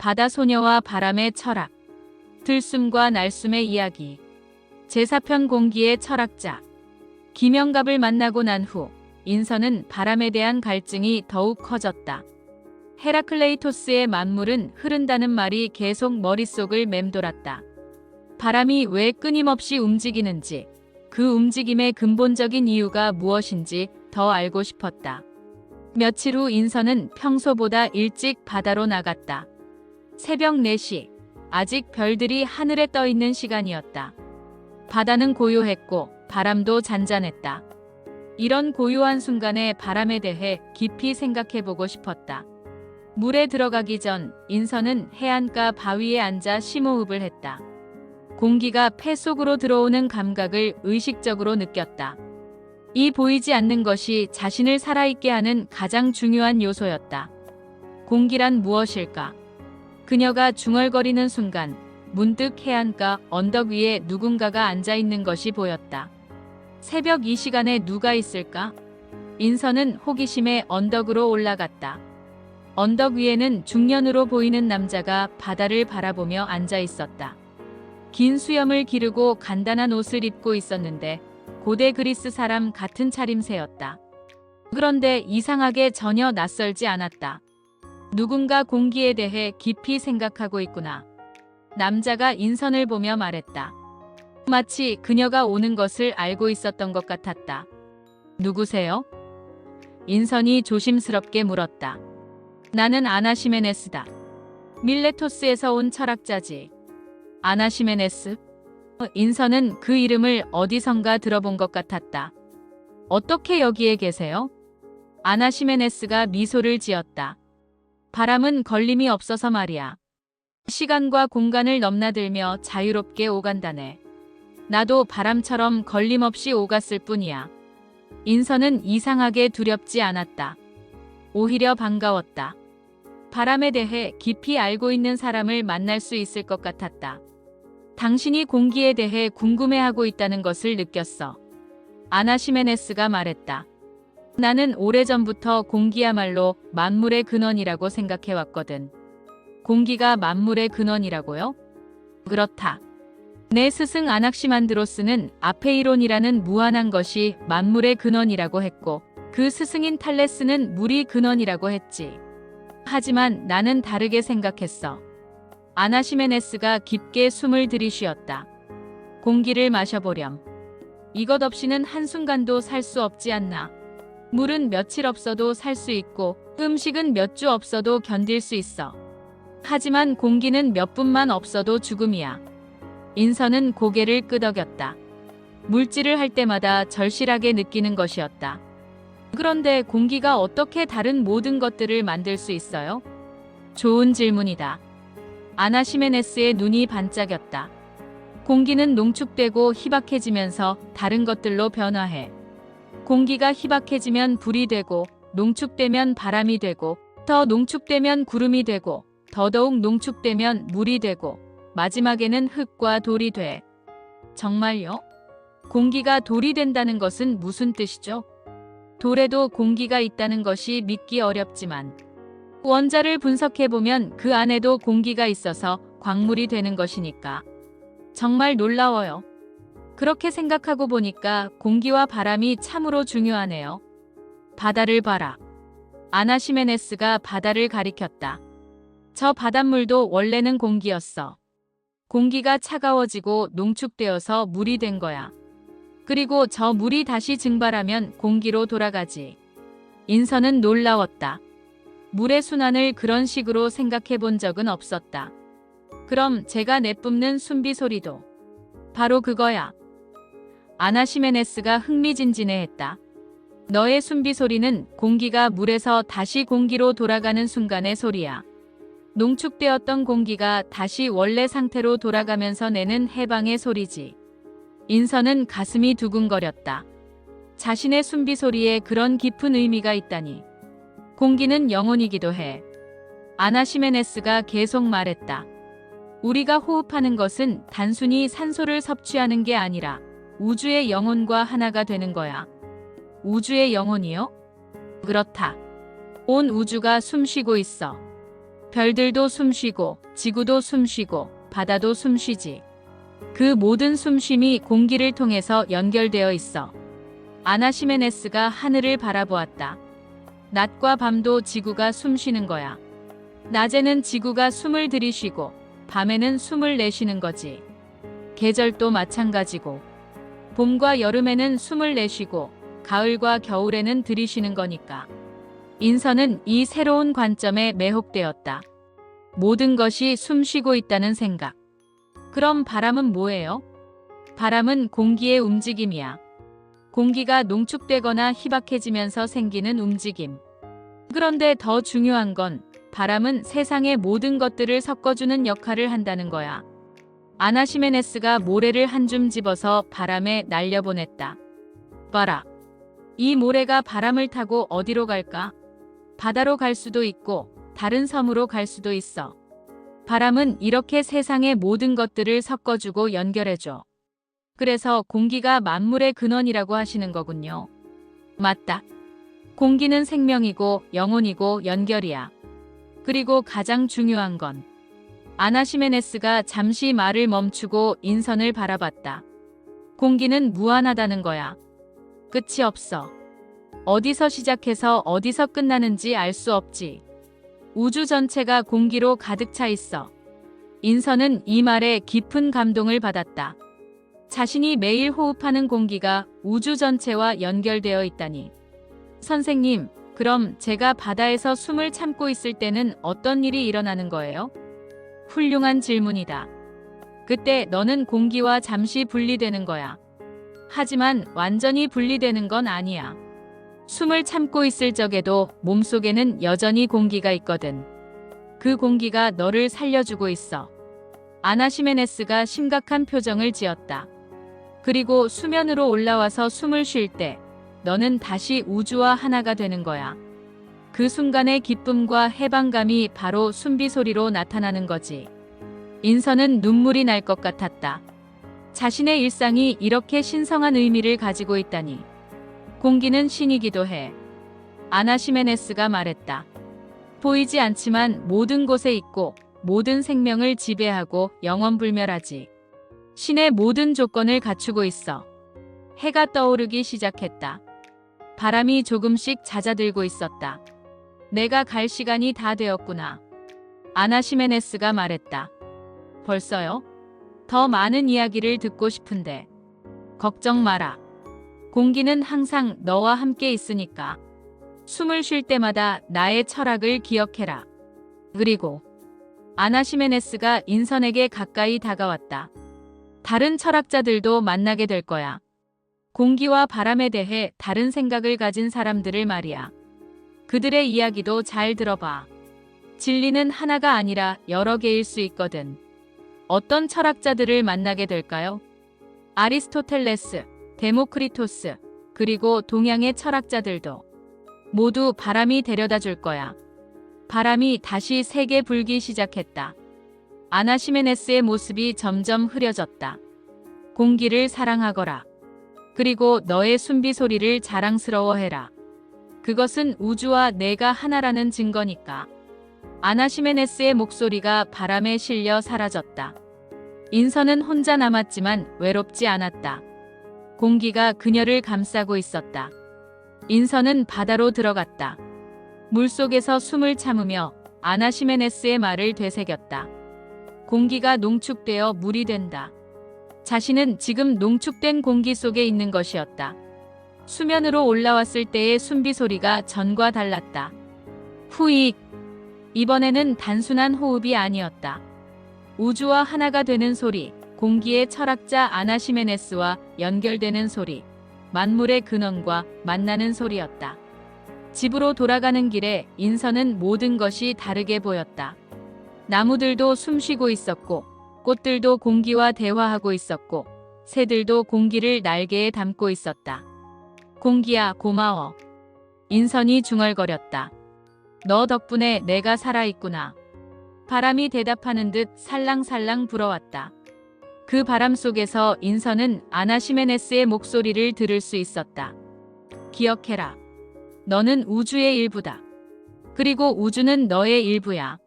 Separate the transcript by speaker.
Speaker 1: 바다소녀와 바람의 철학, 들숨과 날숨의 이야기, 제4편 공기의 철학자. 김영갑을 만나고 난 후 인선은 바람에 대한 갈증이 더욱 커졌다. 헤라클레이토스의 만물은 흐른다는 말이 계속 머릿속을 맴돌았다. 바람이 왜 끊임없이 움직이는지, 그 움직임의 근본적인 이유가 무엇인지 더 알고 싶었다. 며칠 후 인선은 평소보다 일찍 바다로 나갔다. 새벽 4시, 아직 별들이 하늘에 떠 있는 시간이었다. 바다는 고요했고 바람도 잔잔했다. 이런 고요한 순간에 바람에 대해 깊이 생각해보고 싶었다. 물에 들어가기 전 인선은 해안가 바위에 앉아 심호흡을 했다. 공기가 폐 속으로 들어오는 감각을 의식적으로 느꼈다. 이 보이지 않는 것이 자신을 살아있게 하는 가장 중요한 요소였다. 공기란 무엇일까? 그녀가 중얼거리는 순간 문득 해안가 언덕 위에 누군가가 앉아있는 것이 보였다. 새벽 이 시간에 누가 있을까? 인선은 호기심에 언덕으로 올라갔다. 언덕 위에는 중년으로 보이는 남자가 바다를 바라보며 앉아 있었다. 긴 수염을 기르고 간단한 옷을 입고 있었는데 고대 그리스 사람 같은 차림새였다. 그런데 이상하게 전혀 낯설지 않았다. 누군가 공기에 대해 깊이 생각하고 있구나. 남자가 인선을 보며 말했다. 마치 그녀가 오는 것을 알고 있었던 것 같았다. 누구세요? 인선이 조심스럽게 물었다. 나는 아나시메네스다. 밀레토스에서 온 철학자지. 아나시메네스? 인선은 그 이름을 어디선가 들어본 것 같았다. 어떻게 여기에 계세요? 아나시메네스가 미소를 지었다. 바람은 걸림이 없어서 말이야. 시간과 공간을 넘나들며 자유롭게 오간다네. 나도 바람처럼 걸림없이 오갔을 뿐이야. 인선은 이상하게 두렵지 않았다. 오히려 반가웠다. 바람에 대해 깊이 알고 있는 사람을 만날 수 있을 것 같았다. 당신이 공기에 대해 궁금해하고 있다는 것을 느꼈어. 아나시메네스가 말했다. 나는 오래전부터 공기야말로 만물의 근원이라고 생각해왔거든. 공기가 만물의 근원이라고요? 그렇다. 내 스승 아낙시만드로스는 아페이론이라는 무한한 것이 만물의 근원이라고 했고 그 스승인 탈레스는 물이 근원이라고 했지. 하지만 나는 다르게 생각했어. 아나시메네스가 깊게 숨을 들이쉬었다. 공기를 마셔보렴. 이것 없이는 한순간도 살 수 없지 않나. 물은 며칠 없어도 살 수 있고 음식은 몇 주 없어도 견딜 수 있어. 하지만 공기는 몇 분만 없어도 죽음이야. 인선은 고개를 끄덕였다. 물질을 할 때마다 절실하게 느끼는 것이었다. 그런데 공기가 어떻게 다른 모든 것들을 만들 수 있어요? 좋은 질문이다. 아나시메네스의 눈이 반짝였다. 공기는 농축되고 희박해지면서 다른 것들로 변화해. 공기가 희박해지면 불이 되고 농축되면 바람이 되고 더 농축되면 구름이 되고 더더욱 농축되면 물이 되고 마지막에는 흙과 돌이 돼. 정말요? 공기가 돌이 된다는 것은 무슨 뜻이죠? 돌에도 공기가 있다는 것이 믿기 어렵지만 원자를 분석해보면 그 안에도 공기가 있어서 광물이 되는 것이니까. 정말 놀라워요. 그렇게 생각하고 보니까 공기와 바람이 참으로 중요하네요. 바다를 봐라. 아나시메네스가 바다를 가리켰다. 저 바닷물도 원래는 공기였어. 공기가 차가워지고 농축되어서 물이 된 거야. 그리고 저 물이 다시 증발하면 공기로 돌아가지. 인선은 놀라웠다. 물의 순환을 그런 식으로 생각해 본 적은 없었다. 그럼 제가 내뿜는 숨비 소리도 바로 그거야. 아나시메네스가 흥미진진해했다. 너의 숨비 소리는 공기가 물에서 다시 공기로 돌아가는 순간의 소리야. 농축되었던 공기가 다시 원래 상태로 돌아가면서 내는 해방의 소리지. 인선은 가슴이 두근거렸다. 자신의 숨비 소리에 그런 깊은 의미가 있다니. 공기는 영혼이기도 해. 아나시메네스가 계속 말했다. 우리가 호흡하는 것은 단순히 산소를 섭취하는 게 아니라 우주의 영혼과 하나가 되는 거야. 우주의 영혼이요? 그렇다. 온 우주가 숨쉬고 있어. 별들도 숨쉬고 지구도 숨쉬고 바다도 숨쉬지. 그 모든 숨쉼이 공기를 통해서 연결되어 있어. 아나시메네스가 하늘을 바라보았다. 낮과 밤도 지구가 숨쉬는 거야. 낮에는 지구가 숨을 들이쉬고 밤에는 숨을 내쉬는 거지. 계절도 마찬가지고 봄과 여름에는 숨을 내쉬고 가을과 겨울에는 들이쉬는 거니까. 인선은 이 새로운 관점에 매혹되었다. 모든 것이 숨쉬고 있다는 생각. 그럼 바람은 뭐예요? 바람은 공기의 움직임이야. 공기가 농축되거나 희박해지면서 생기는 움직임. 그런데 더 중요한 건 바람은 세상의 모든 것들을 섞어주는 역할을 한다는 거야. 아나시메네스가 모래를 한 줌 집어서 바람에 날려보냈다. 봐라. 이 모래가 바람을 타고 어디로 갈까? 바다로 갈 수도 있고 다른 섬으로 갈 수도 있어. 바람은 이렇게 세상의 모든 것들을 섞어주고 연결해줘. 그래서 공기가 만물의 근원이라고 하시는 거군요. 맞다. 공기는 생명이고 영혼이고 연결이야. 그리고 가장 중요한 건 아나시메네스가 잠시 말을 멈추고 인선을 바라봤다. 공기는 무한하다는 거야. 끝이 없어. 어디서 시작해서 어디서 끝나는지 알 수 없지. 우주 전체가 공기로 가득 차 있어. 인선은 이 말에 깊은 감동을 받았다. 자신이 매일 호흡하는 공기가 우주 전체와 연결되어 있다니. 선생님, 그럼 제가 바다에서 숨을 참고 있을 때는 어떤 일이 일어나는 거예요? 훌륭한 질문이다. 그때 너는 공기와 잠시 분리되는 거야. 하지만 완전히 분리되는 건 아니야. 숨을 참고 있을 적에도 몸속에는 여전히 공기가 있거든. 그 공기가 너를 살려주고 있어. 아나시메네스가 심각한 표정을 지었다. 그리고 수면으로 올라와서 숨을 쉴 때 너는 다시 우주와 하나가 되는 거야. 그 순간의 기쁨과 해방감이 바로 숨비 소리로 나타나는 거지. 인선은 눈물이 날 것 같았다. 자신의 일상이 이렇게 신성한 의미를 가지고 있다니. 공기는 신이기도 해. 아나시메네스가 말했다. 보이지 않지만 모든 곳에 있고 모든 생명을 지배하고 영원불멸하지. 신의 모든 조건을 갖추고 있어. 해가 떠오르기 시작했다. 바람이 조금씩 잦아들고 있었다. 내가 갈 시간이 다 되었구나. 아나시메네스가 말했다. 벌써요? 더 많은 이야기를 듣고 싶은데. 걱정 마라. 공기는 항상 너와 함께 있으니까. 숨을 쉴 때마다 나의 철학을 기억해라. 그리고 아나시메네스가 인선에게 가까이 다가왔다. 다른 철학자들도 만나게 될 거야. 공기와 바람에 대해 다른 생각을 가진 사람들을 말이야. 그들의 이야기도 잘 들어봐. 진리는 하나가 아니라 여러 개일 수 있거든. 어떤 철학자들을 만나게 될까요? 아리스토텔레스, 데모크리토스, 그리고 동양의 철학자들도 모두 바람이 데려다 줄 거야. 바람이 다시 세게 불기 시작했다. 아나시메네스의 모습이 점점 흐려졌다. 공기를 사랑하거라. 그리고 너의 숨비 소리를 자랑스러워해라. 그것은 우주와 내가 하나라는 증거니까. 아나시메네스의 목소리가 바람에 실려 사라졌다. 인선은 혼자 남았지만 외롭지 않았다. 공기가 그녀를 감싸고 있었다. 인선은 바다로 들어갔다. 물속에서 숨을 참으며 아나시메네스의 말을 되새겼다. 공기가 농축되어 물이 된다. 자신은 지금 농축된 공기 속에 있는 것이었다. 수면으로 올라왔을 때의 숨비 소리가 전과 달랐다. 후익. 이번에는 단순한 호흡이 아니었다. 우주와 하나가 되는 소리, 공기의 철학자 아나시메네스와 연결되는 소리, 만물의 근원과 만나는 소리였다. 집으로 돌아가는 길에 인선은 모든 것이 다르게 보였다. 나무들도 숨쉬고 있었고, 꽃들도 공기와 대화하고 있었고, 새들도 공기를 날개에 담고 있었다. 공기야, 고마워. 인선이 중얼거렸다. 너 덕분에 내가 살아있구나. 바람이 대답하는 듯 살랑살랑 불어왔다. 그 바람 속에서 인선은 아나시메네스의 목소리를 들을 수 있었다. 기억해라. 너는 우주의 일부다. 그리고 우주는 너의 일부야.